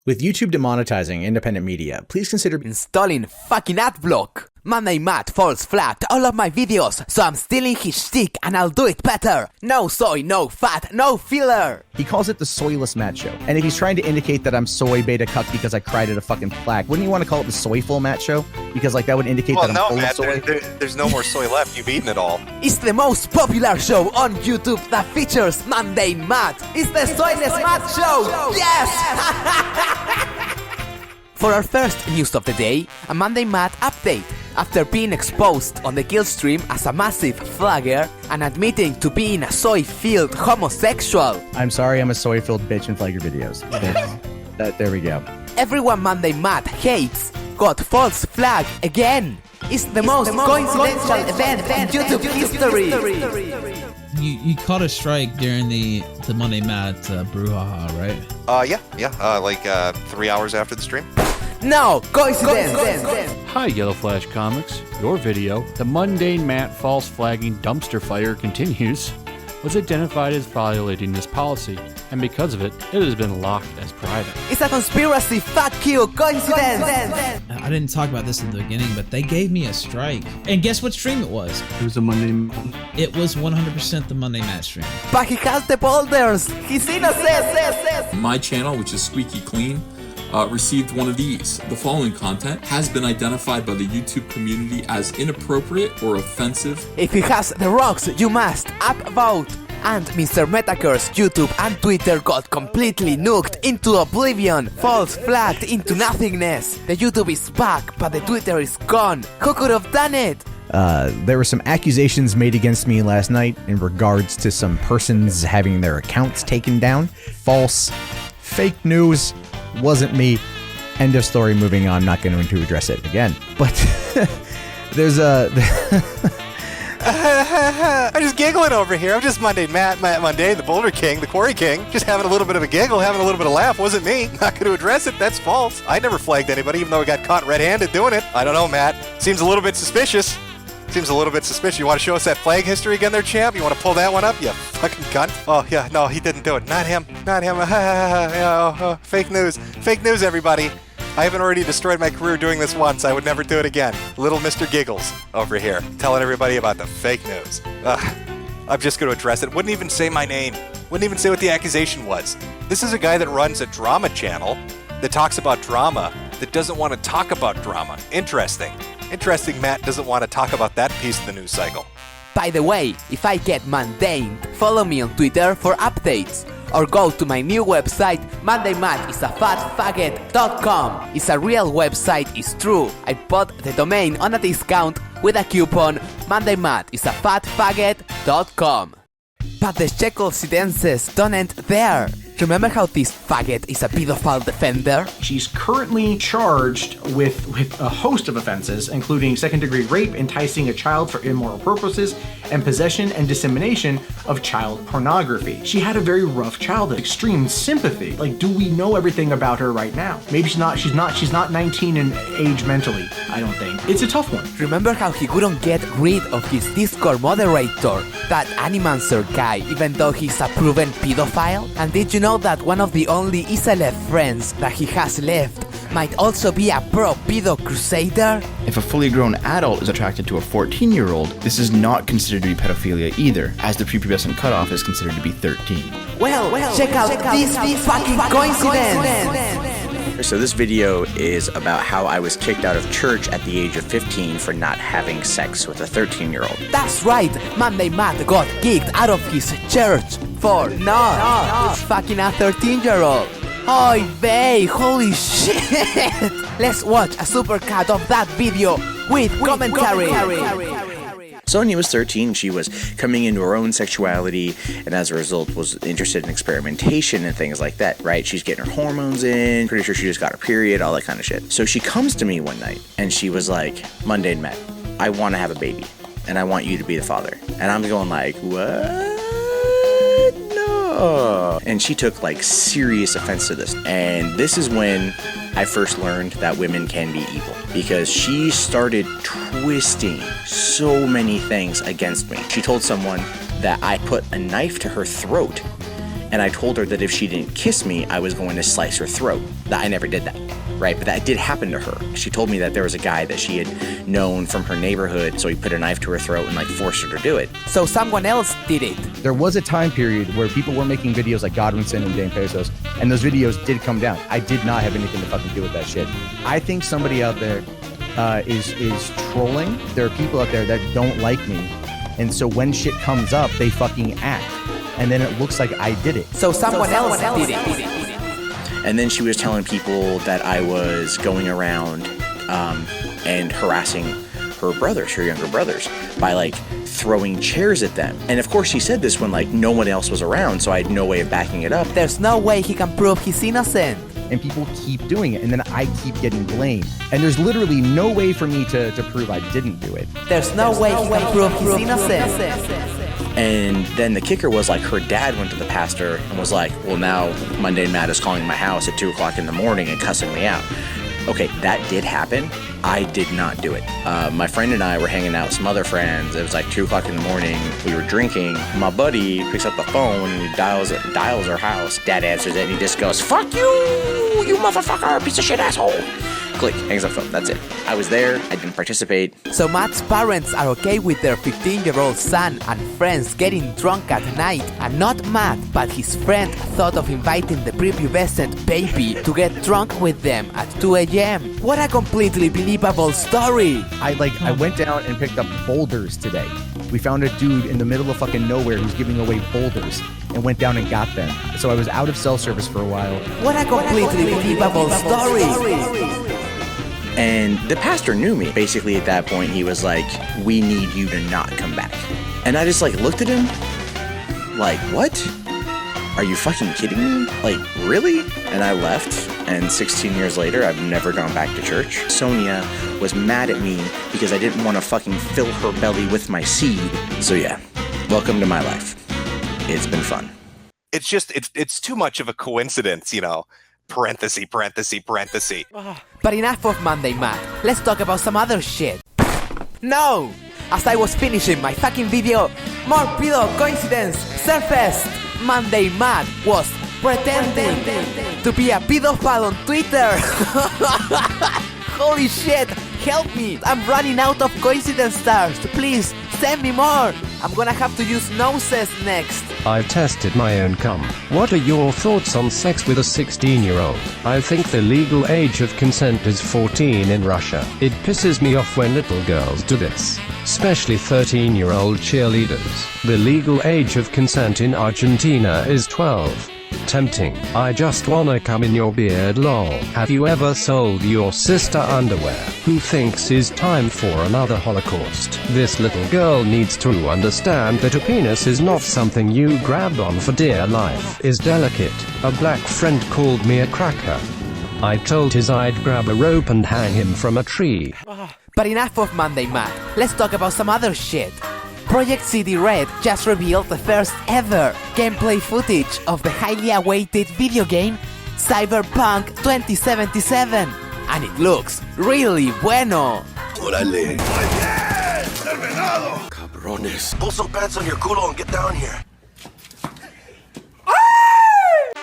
With YouTube demonetizing independent media, please consider installing fucking adblock. Mondaymat false flagged all of my videos, so I'm stealing his shtick and I'll do it better. No soy, no fat, no filler. He calls it the Soyless Matt Show. And if he's trying to indicate that I'm soy beta cuck because I cried at a fucking plaque, wouldn't you want to call it the Soyful Matt Show? Because like that would indicate that I'm full of soy. There's no more soy left. You've eaten it all. It's the most popular show on YouTube that features Mundane Matt. It's the Soyless Matt Show. Yes! For our first news of the day, a Mondaymat update. After being exposed on the kill stream as a massive flagger and admitting to being a soy-filled homosexual. I'm sorry, I'm a soy-filled bitch in flagger videos. There we go. Everyone Mondaymat hates got false flag again. It's the most coincidental event in YouTube history. You caught a strike during the Mondaymat brouhaha, right? Yeah. Like 3 hours after the stream. No, coincidence. Hi, Yellow Flash Comics. Your video, The Mundane Matt False Flagging Dumpster Fire Continues, was identified as violating this policy, and because of it, it has been locked as private. It's a conspiracy, fuck you, coincidence! I didn't talk about this in the beginning, but they gave me a strike. And guess what stream it was? It was a Monday. It was 100% the Mondaymat stream. But he has the boulders! He's innocent! My channel, which is Squeaky Clean, received one of these. The following content has been identified by the YouTube community as inappropriate or offensive. If he has the rocks, you must upvote. And Mr. Metacure's YouTube and Twitter got completely nuked into oblivion, false flagged into nothingness. The YouTube is back, but the Twitter is gone. Who could have done it? There were some accusations made against me last night in regards to some persons having their accounts taken down. False, fake news, wasn't me. End of story, moving on, not going to address it again. But there's a... I'm just giggling over here. I'm just Mundane Matt, Mundane, the Boulder King, the Quarry King. Just having a little bit of a giggle, having a little bit of a laugh. Wasn't me. Not going to address it. That's false. I never flagged anybody, even though I got caught red-handed doing it. I don't know, Matt. Seems a little bit suspicious. You want to show us that flag history again there, champ? You want to pull that one up? You fucking cunt. Oh, yeah. No, he didn't do it. Not him. Fake news. Fake news, everybody. I haven't already destroyed my career doing this once. I would never do it again. Little Mr. Giggles over here, telling everybody about the fake news. I'm just going to address it. Wouldn't even say my name. Wouldn't even say what the accusation was. This is a guy that runs a drama channel that talks about drama, that doesn't want to talk about drama. Interesting, Matt doesn't want to talk about that piece of the news cycle. By the way, if I get mundane, follow me on Twitter for updates. Or go to my new website, mondaymat.com. It's a real website, it's true. I bought the domain on a discount with a coupon, mondaymat.com. But the coincidences don't end there. Remember how this faggot is a pedophile defender? She's currently charged with a host of offenses, including second-degree rape, enticing a child for immoral purposes, and possession and dissemination of child pornography. She had a very rough childhood, extreme sympathy. Like, do we know everything about her right now? Maybe she's not 19 in age mentally, I don't think. It's a tough one. Remember how he couldn't get rid of his Discord moderator, that Animancer guy, even though he's a proven pedophile? And did you know that one of the only Iselef friends that he has left might also be a pro pedo crusader? If a fully grown adult is attracted to a 14-year-old, this is not considered to be pedophilia either, as the prepubescent cutoff is considered to be 13. Well, check out this fucking coincidence! So this video is about how I was kicked out of church at the age of 15 for not having sex with a 13-year-old. That's right, Mondaymat got kicked out of his church for not fucking a 13-year-old. Oy vey, holy shit! Let's watch a supercut of that video with commentary. So when he was 13, she was coming into her own sexuality, and as a result was interested in experimentation and things like that, right? She's getting her hormones in, pretty sure she just got her period, all that kind of shit. So she comes to me one night, and she was like, Mundane Matt, I want to have a baby, and I want you to be the father. And I'm going like, what? No. And she took like serious offense to this. And this is when I first learned that women can be evil, because she started twisting so many things against me. She told someone that I put a knife to her throat and I told her that if she didn't kiss me, I was going to slice her throat. I never did that, right? But that did happen to her. She told me that there was a guy that she had known from her neighborhood, so he put a knife to her throat and like forced her to do it. So someone else did it. There was a time period where people were making videos like Godwinson and Dane Pesos, and those videos did come down. I did not have anything to fucking do with that shit. I think somebody out there is trolling. There are people out there that don't like me, and so when shit comes up, they fucking act, and then it looks like I did it. So someone else did it. And then she was telling people that I was going around and harassing her brothers, her younger brothers, by like throwing chairs at them. And of course she said this when like no one else was around, so I had no way of backing it up. There's no way he can prove he's innocent. And people keep doing it, and then I keep getting blamed. And there's literally no way for me to prove I didn't do it. There's no way he can prove he's innocent. And then the kicker was like her dad went to the pastor and was like, well, now Mundane Matt is calling my house at 2 o'clock in the morning and cussing me out. Okay, that did happen. I did not do it. My friend and I were hanging out with some other friends. It was like 2 o'clock in the morning. We were drinking. My buddy picks up the phone and he dials our house. Dad answers it and he just goes, fuck you, you motherfucker, piece of shit asshole. Click, hangs up the phone, that's it. I was there, I didn't participate. So Matt's parents are okay with their 15-year-old son and friends getting drunk at night, and not Matt, but his friend thought of inviting the prepubescent baby to get drunk with them at 2 a.m. What a completely believable story! I went down and picked up boulders today. We found a dude in the middle of fucking nowhere who's giving away boulders, and went down and got them. So I was out of cell service for a while. What a completely believable story! And the pastor knew me. Basically at that point he was like, we need you to not come back. And I just like looked at him like, what? Are you fucking kidding me? Like, really? And I left, and 16 years later I've never gone back to church. Sonia was mad at me because I didn't want to fucking fill her belly with my seed. So yeah, welcome to my life. It's been fun. It's just, it's too much of a coincidence, you know. Parenthesis. But enough of Mondaymat. Let's talk about some other shit. No! As I was finishing my fucking video, more pedo coincidence surfaced. Mondaymat was pretending to be a pedophile on Twitter. Holy shit! Help me! I'm running out of coincidence stars. Please, send me more. I'm gonna have to use noses next. I've tested my own cum. What are your thoughts on sex with a 16-year-old? I think the legal age of consent is 14 in Russia. It pisses me off when little girls do this, especially 13-year-old cheerleaders. The legal age of consent in Argentina is 12. Tempting. I just wanna come in your beard, lol. Have you ever sold your sister underwear, who thinks is time for another Holocaust? This little girl needs to understand that a penis is not something you grab on for dear life. Is delicate. A black friend called me a cracker. I told his I'd grab a rope and hang him from a tree. But enough of Mondaymat. Let's talk about some other shit. Project CD Red just revealed the first ever gameplay footage of the highly awaited video game Cyberpunk 2077, and it looks really bueno. Órale. Cabrones. Pull some pants on your culo and get down here.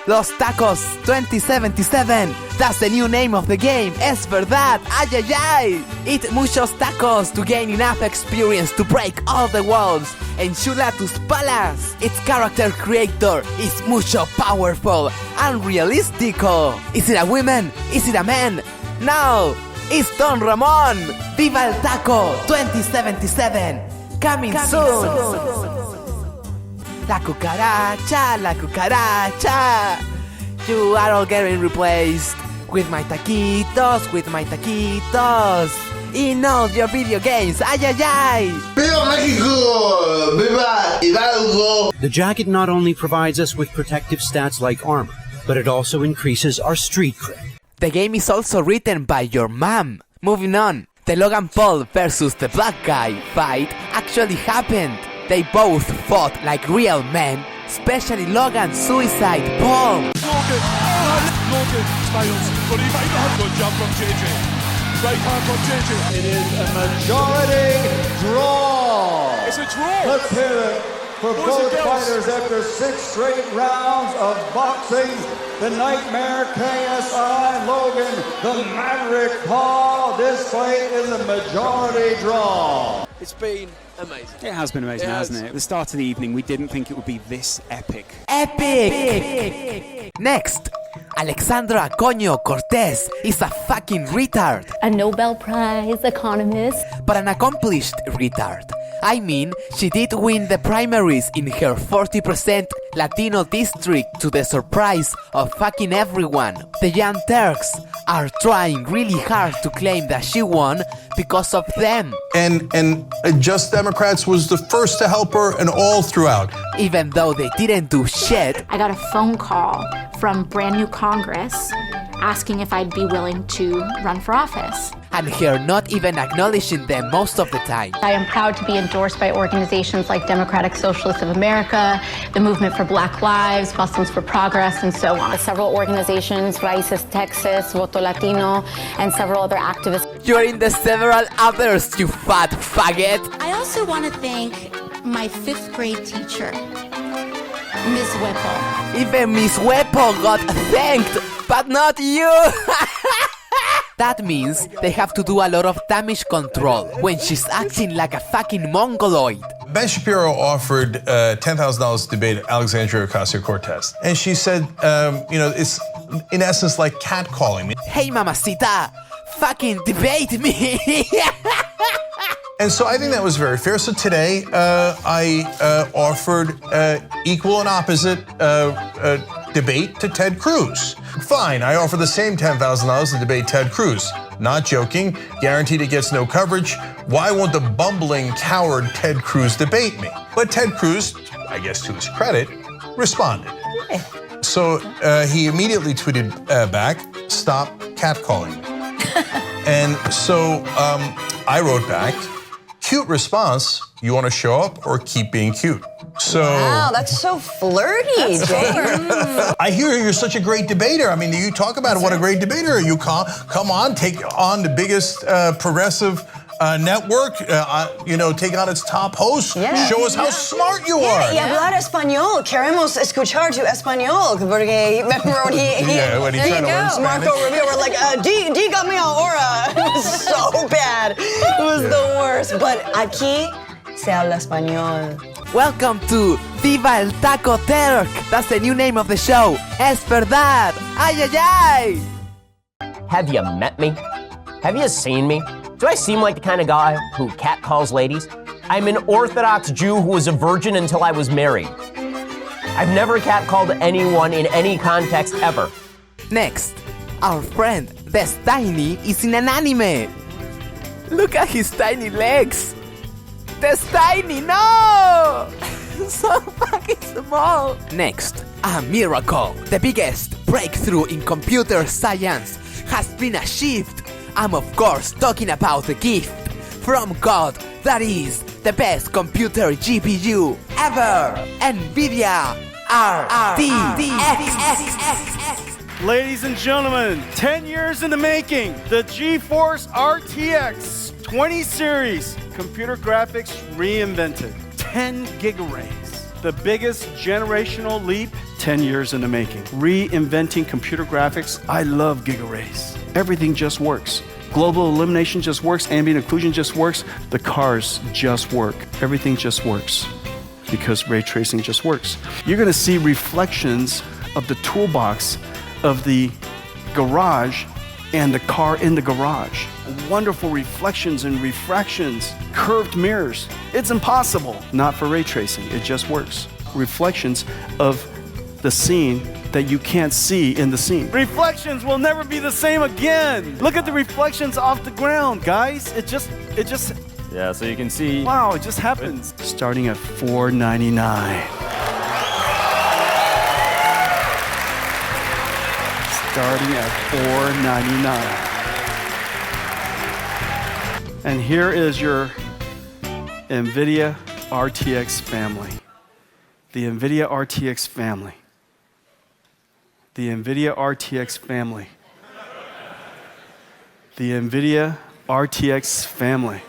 Los Tacos 2077. That's the new name of the game. Es verdad. Ay, ay, ay. Eat muchos tacos to gain enough experience to break all the walls. Enchula tus palas. Its character creator is mucho powerful and realistico. Is it a woman? Is it a man? No. It's Don Ramon. Viva el Taco 2077. Coming soon. La cucaracha, la cucaracha. You are all getting replaced with my taquitos, in all your video games. Ay, ay, ay. ¡Viva México! ¡Viva Hidalgo! The jacket not only provides us with protective stats like armor, but it also increases our street cred. The game is also written by your mom. Moving on, the Logan Paul versus the black guy fight actually happened. They both fought like real men, especially Logan's suicide bomb. Logan fails, but he made a good job from JJ. Great hand from JJ. It is a majority draw. It's a draw. Let's hear it for both fighters after 6 straight rounds of boxing. The Nightmare KSI Logan, the Maverick Paul. This fight is a majority draw. It's been amazing. It has been amazing, hasn't it? At the start of the evening, we didn't think it would be this epic. Epic! Next, Alexandra Coño Cortez is a fucking retard. A Nobel Prize economist. But an accomplished retard. I mean, she did win the primaries in her 40% Latino district to the surprise of fucking everyone. The Young Turks are trying really hard to claim that she won because of them. And Just Democrats was the first to help her and all throughout. Even though they didn't do shit. I got a phone call from Brand New Congress asking if I'd be willing to run for office. And her not even acknowledging them most of the time. I am proud to be endorsed by organizations like Democratic Socialists of America, the Movement for Black Lives, Muslims for Progress, and so on. Several organizations, Raíces Texas, Voto Latino, and several other activists. You're in the several others, you fat faggot. I also want to thank my 5th grade teacher, Ms. Whipple. Even Miss Whipple got thanked, but not you. That means they have to do a lot of damage control when she's acting like a fucking mongoloid. Ben Shapiro offered $10,000 to debate Alexandria Ocasio-Cortez. And she said, it's in essence like catcalling me. Hey, mamacita, fucking debate me. And so I think that was very fair. So today I offered equal and opposite debate to Ted Cruz. Fine, I offer the same $10,000 to debate Ted Cruz. Not joking, guaranteed it gets no coverage. Why won't the bumbling coward Ted Cruz debate me? But Ted Cruz, I guess to his credit, responded. So he immediately tweeted back, "Stop catcalling me." And so I wrote back, "Cute response, you want to show up or keep being cute?" So wow, that's so flirty, Jay. I hear you're such a great debater. I mean, you talk about what a great debater you are. Come on, take on the biggest progressive network, take on its top host. Yeah. Show us how smart you are. Y hablar español. Queremos escuchar tu español. Porque remember when when he tried to learn Spanish. Marco Rubio were like, dígame ahora. It was so bad. It was the worst. But aquí se habla español. Welcome to Viva el Taco Turk. That's the new name of the show. Es verdad. Ay, ay, ay. Have you met me? Have you seen me? Do I seem like the kind of guy who catcalls ladies? I'm an Orthodox Jew who was a virgin until I was married. I've never catcalled anyone in any context ever. Next, our friend Destiny is in an anime. Look at his tiny legs. Destiny, no! So fucking small. Next, a miracle. The biggest breakthrough in computer science has been achieved. I'm of course talking about the gift from God that is the best computer GPU ever. NVIDIA RTX. Ladies and gentlemen, 10 years in the making, the GeForce RTX 20 series computer graphics reinvented. 10 gigabytes. The biggest generational leap, 10 years in the making. Reinventing computer graphics. I love gigaarrays. Everything just works. Global illumination just works. Ambient occlusion just works. The cars just work. Everything just works because ray tracing just works. You're going to see reflections of the toolbox of the garage and the car in the garage. Wonderful reflections and refractions, curved mirrors. It's impossible. Not for ray tracing. It just works. Reflections of the scene that you can't see in the scene. Reflections will never be the same again. Look at the reflections off the ground, guys. It just. Yeah, so you can see. Wow, it just happens. Starting at $4.99. Starting at $4.99. And here is your NVIDIA RTX family. The NVIDIA RTX family. The NVIDIA RTX family. The NVIDIA RTX family.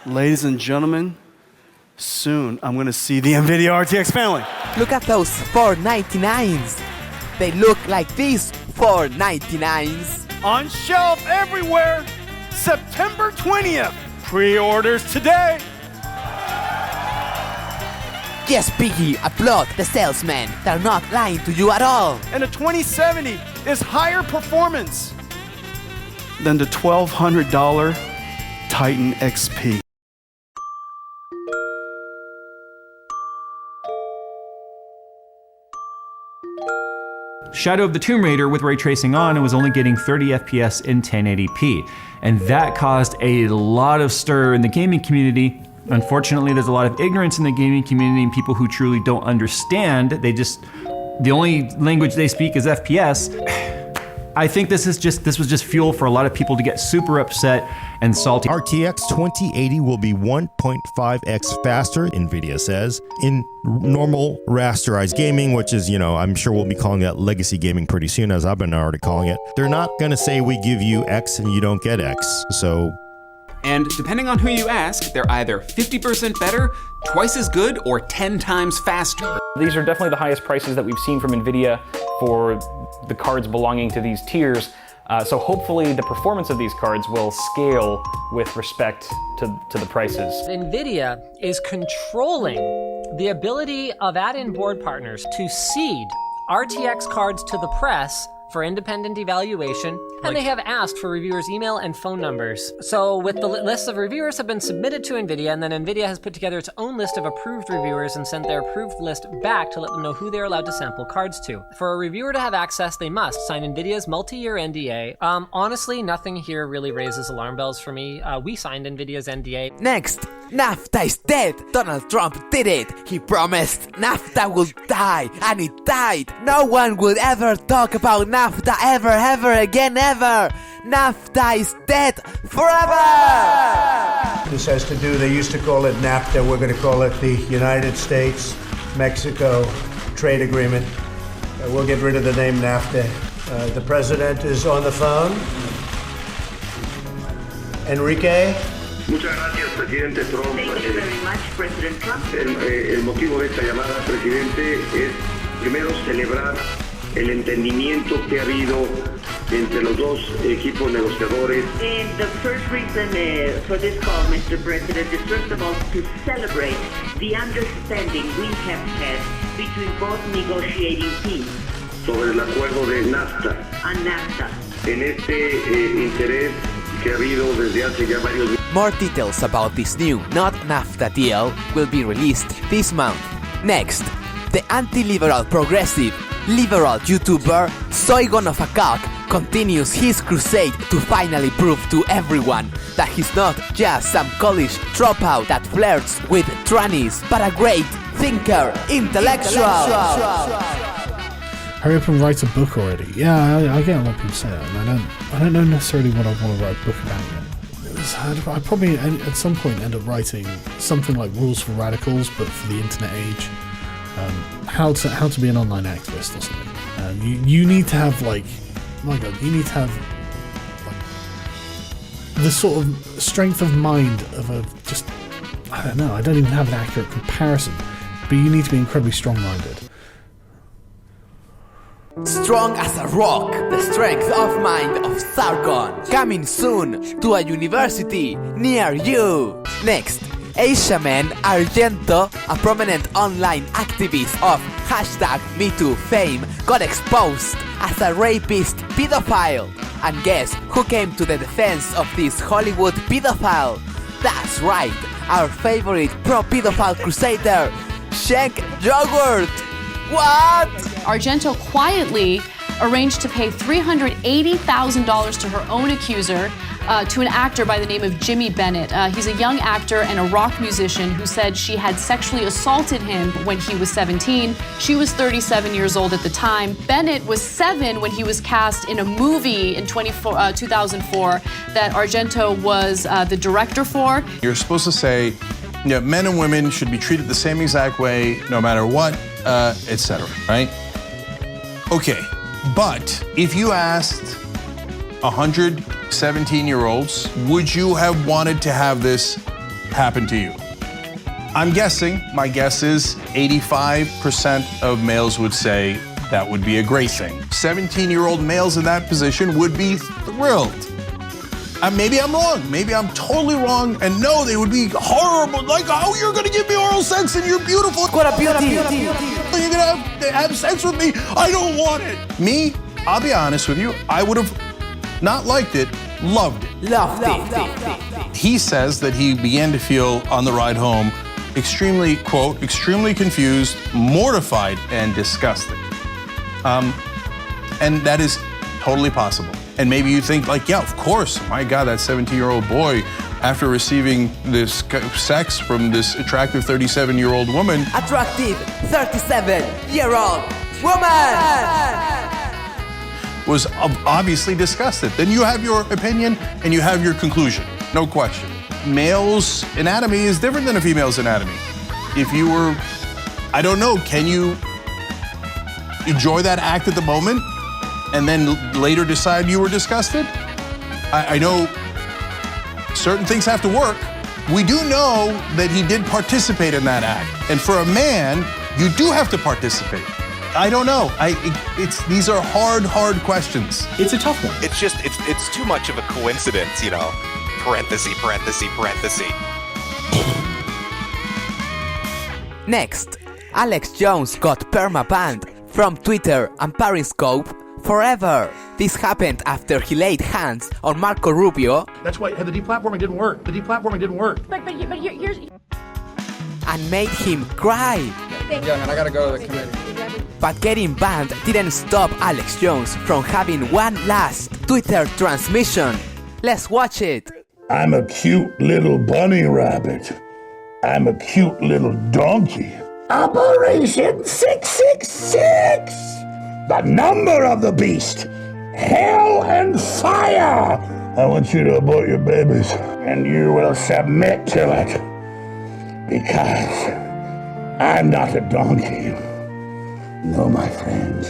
Ladies and gentlemen, soon I'm gonna see the NVIDIA RTX family. Look at those 499s. They look like these 499s. On shelf everywhere, September 20th. Pre-orders today. Yes, Piggy, applaud the salesmen. They're not lying to you at all. And the 2070 is higher performance than the $1,200 Titan XP. Shadow of the Tomb Raider with ray tracing on and was only getting 30 FPS in 1080p. And that caused a lot of stir in the gaming community. Unfortunately, there's a lot of ignorance in the gaming community and people who truly don't understand. The only language they speak is FPS. I think this was just fuel for a lot of people to get super upset and salty. RTX 2080 will be 1.5x faster, NVIDIA says, in normal rasterized gaming, which is, I'm sure we'll be calling that legacy gaming pretty soon, as I've been already calling it. They're not gonna say we give you X and you don't get X, so. And depending on who you ask, they're either 50% better, twice as good, or 10 times faster. These are definitely the highest prices that we've seen from NVIDIA for the cards belonging to these tiers. So hopefully the performance of these cards will scale with respect to the prices. NVIDIA is controlling the ability of add-in board partners to seed RTX cards to the press for independent evaluation, and they have asked for reviewers' email and phone numbers. So with the lists of reviewers have been submitted to NVIDIA, and then NVIDIA has put together its own list of approved reviewers and sent their approved list back to let them know who they're allowed to sample cards to. For a reviewer to have access, they must sign NVIDIA's multi-year NDA. Honestly, nothing here really raises alarm bells for me. We signed NVIDIA's NDA. Next, NAFTA is dead. Donald Trump did it. He promised NAFTA will die, and it died. No one would ever talk about NAFTA ever again. NAFTA is dead forever. This has to do, they used to call it NAFTA. We're going to call it the United States Mexico Trade Agreement. We'll get rid of the name NAFTA. The president is on the phone. Enrique? Muchas gracias, Presidente Trump. Thank you very much, President Trump. El motivo de esta llamada, Presidente, es primero celebrar el entendimiento que ha habido entre los dos equipos negociadores. And the first reason for this call, Mr. President, is first of all to celebrate the understanding we have had between both negotiating teams. Sobre el acuerdo de NAFTA. On NAFTA. En este interés que ha habido desde hace ya varios. More details about this new not NAFTA deal will be released this month. Next, the anti-liberal progressive liberal YouTuber Soygon of a Cock continues his crusade to finally prove to everyone that he's not just some college dropout that flirts with trannies, but a great thinker, intellectual. Hurry up and write a book already. Yeah, I get a lot of people say that, and I don't know necessarily what I want to write a book about yet. I'd probably at some point end up writing something like Rules for Radicals, but for the internet age. How to be an online activist or something. You need to have the sort of strength of mind of I don't even have an accurate comparison, but you need to be incredibly strong-minded. Strong as a rock, the strength of mind of Soygon, coming soon to a university near you. Next, Asiaman Argento, a prominent online activist of #MeToo fame, got exposed as a rapist pedophile. And guess who came to the defense of this Hollywood pedophile? That's right, our favorite pro-pedophile crusader, Shank Yogurt. What? Argento quietly arranged to pay $380,000 to her own accuser, to an actor by the name of Jimmy Bennett. He's a young actor and a rock musician who said she had sexually assaulted him when he was 17. She was 37 years old at the time. Bennett was 7 when he was cast in a movie in 2004 that Argento was the director for. You're supposed to say, men and women should be treated the same exact way, no matter what, etc., right? Okay, but if you asked 100 17-year-olds, would you have wanted to have this happen to you? I'm guessing, my guess is 85% of males would say that would be a great thing. 17-year-old males in that position would be thrilled. Maybe I'm wrong. Maybe I'm totally wrong. And no, they would be horrible. Like, oh, you're going to give me oral sex and you're beautiful. What a beauty. You're going to have sex with me. I don't want it. Me, I'll be honest with you, I would have not liked it, loved it. Loved it. He says that he began to feel on the ride home extremely, quote, extremely confused, mortified, and disgusted. And that is totally possible. And maybe you think like, yeah, of course, my God, that 17-year-old boy, after receiving this sex from this attractive 37-year-old woman. Attractive 37-year-old woman! Was obviously disgusted. Then you have your opinion and you have your conclusion, no question. Male's anatomy is different than a female's anatomy. If you were, I don't know, can you enjoy that act at the moment and then later decide you were disgusted? I know certain things have to work. We do know that he did participate in that act. And for a man, you do have to participate. I don't know. These are hard questions. It's a tough one. It's just, it's too much of a coincidence, you know. Parenthesis. Next, Alex Jones got perma-banned from Twitter and Periscope forever. This happened after he laid hands on Marco Rubio. That's why the deplatforming didn't work. But here's... And made him cry. Yeah, man, I gotta go to the committee. But getting banned didn't stop Alex Jones from having one last Twitter transmission. Let's watch it. I'm a cute little bunny rabbit. I'm a cute little donkey. Operation 666! The number of the beast. Hell and fire! I want you to abort your babies, and you will submit to it. Because I'm not a donkey. No, my friends.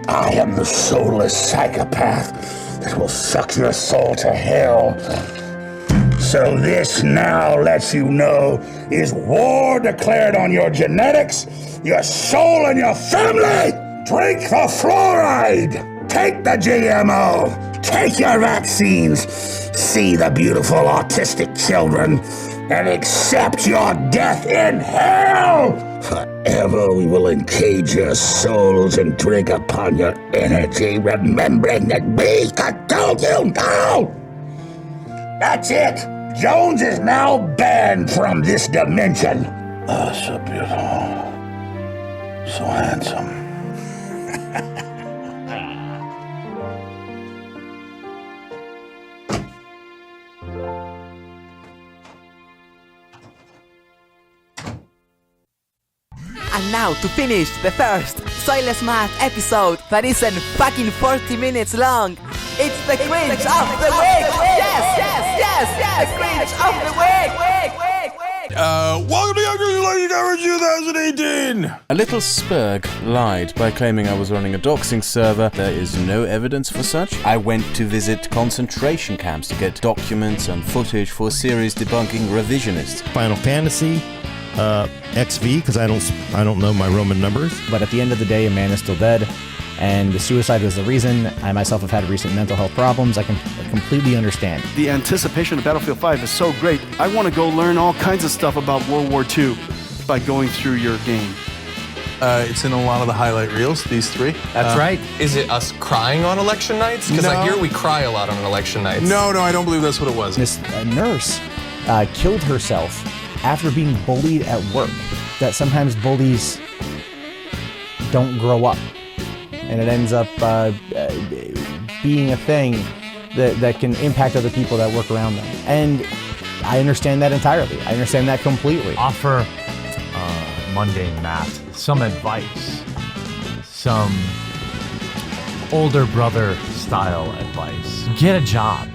I am the soulless psychopath that will suck your soul to hell. So this now lets you know is war declared on your genetics, your soul, and your family. Drink the fluoride. Take the GMO. Take your vaccines. See the beautiful autistic children. And accept your death in hell! Forever we will encage your souls and drink upon your energy, remembering that we told you no! That's it! Jones is now banned from this dimension. So beautiful. So handsome. And now to finish the first Soyless Matt episode that isn't fucking 40 minutes long, it's the cringe of the week! Yes! The cringe of the week! Welcome to Youngsters Lady Coverage 2018! A little spurg lied by claiming I was running a doxing server. There is no evidence for such. I went to visit concentration camps to get documents and footage for a series debunking revisionists. Final Fantasy, XV, because I don't know my Roman numbers. But at the end of the day, a man is still dead, and the suicide was the reason. I myself have had recent mental health problems. I can completely understand. The anticipation of Battlefield 5 is so great. I want to go learn all kinds of stuff about World War II by going through your game. It's in a lot of the highlight reels, these three. That's right. Is it us crying on election nights? Because No. I hear we cry a lot on election nights. No, I don't believe that's what it was. This nurse killed herself after being bullied at work. That sometimes bullies don't grow up, and it ends up being a thing that can impact other people that work around them. And I understand that entirely. I understand that completely. Offer Mundane Matt some advice, some older brother style advice. Get a job.